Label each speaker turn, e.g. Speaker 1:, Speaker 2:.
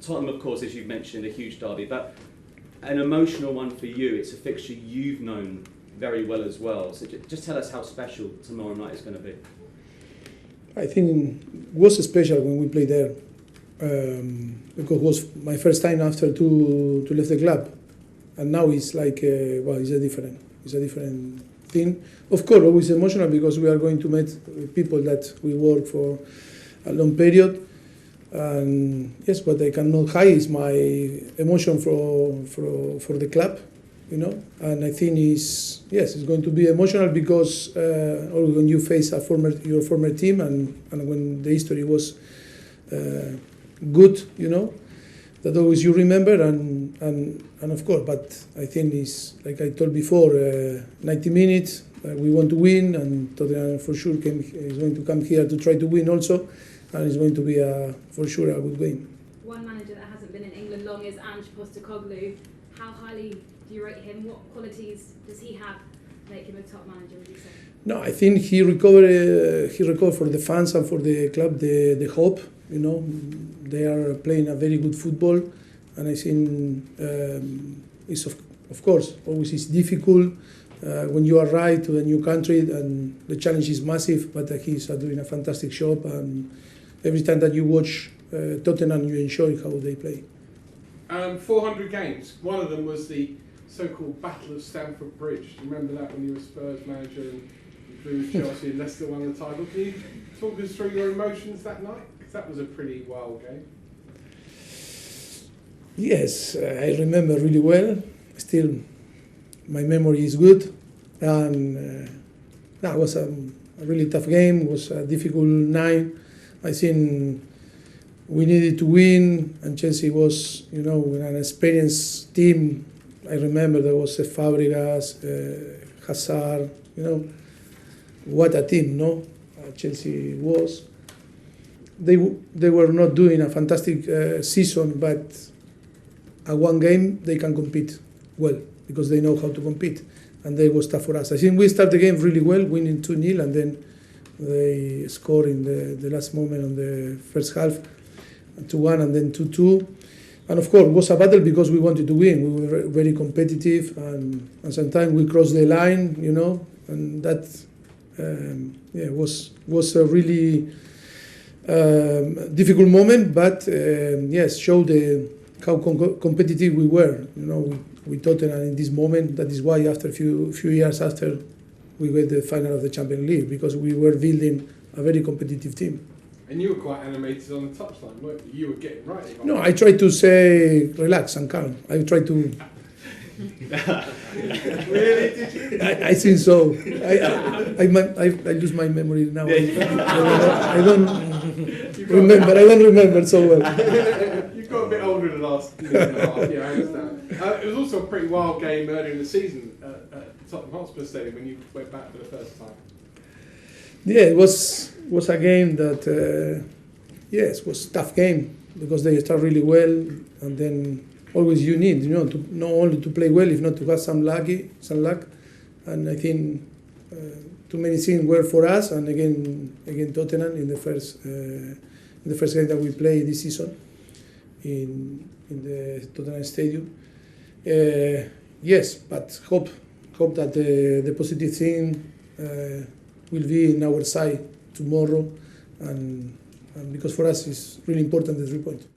Speaker 1: Tottenham, of course, as you've mentioned, a huge derby, but an emotional one for you. It's a fixture you've known very well as well. So just tell us how special tomorrow night is going to be.
Speaker 2: I think it was special when we played there, because it was my first time after to leave the club, and now it's like it's a different thing. Of course, always emotional because we are going to meet people that we work for a long period. And yes, what I cannot hide is my emotion for the club, you know. And I think it's going to be emotional because when you face your former team and when the history was good, you know, that always you remember and of course. But I think it's like I told before, 90 minutes. We want to win, and Tottenham for sure is going to come here to try to win also. And it's going to be for sure a good game.
Speaker 3: One manager that hasn't been in England long is Ange Postecoglou. How highly do you rate him? What qualities does he have to make him a top manager, would you say?
Speaker 2: No, I think he recovered for the fans and for the club the hope. You know, they are playing a very good football, and I think it's of course always is difficult. When you arrive to a new country and the challenge is massive, but he's doing a fantastic job, and every time that you watch Tottenham, you enjoy how they play.
Speaker 4: 400 games. One of them was the so-called Battle of Stamford Bridge. Do you remember that when you were Spurs manager and you drew with Chelsea and Leicester won the title? Can you talk us through your emotions that night? Because that was a pretty wild game.
Speaker 2: Yes, I remember really well. Still, my memory is good, and that was a really tough game. It was a difficult night. I think we needed to win, and Chelsea was, you know, an experienced team. I remember there was Fabregas, Hazard, you know, what a team, no? Chelsea was. They were not doing a fantastic season, but at one game they can compete well because they know how to compete, and that was tough for us. I think we started the game really well, winning 2-0, and then they scored in the last moment on the first half, 2-1 and then 2-2. And of course, it was a battle because we wanted to win. We were very competitive, and sometimes we crossed the line, you know, and that was a really difficult moment, but yes, showed how competitive we were, you know, with Tottenham in this moment. That is why after a few years after, we got the final of the Champions League, because we were building a very competitive team.
Speaker 4: And you were quite animated on the touchline, weren't you? You were getting right.
Speaker 2: No, I tried to say relax and calm. I tried to.
Speaker 4: Really? Did you?
Speaker 2: I think so. I lose my memory now. I don't remember. I don't remember so well.
Speaker 4: You've got a bit older in the last year and a half. Yeah, I understand. It was also a pretty wild game earlier in the season at Tottenham Hotspur Stadium when you went back for the first time.
Speaker 2: Yeah, it was a game that yes, was a tough game because they start really well, and then always you need, you know, to not only to play well, if not to have some luck. And I think too many things were for us, and again Tottenham in the first game that we played this season in the Tottenham Stadium. Yes, but hope that the positive thing will be in our side tomorrow, and because for us it's really important the 3 points.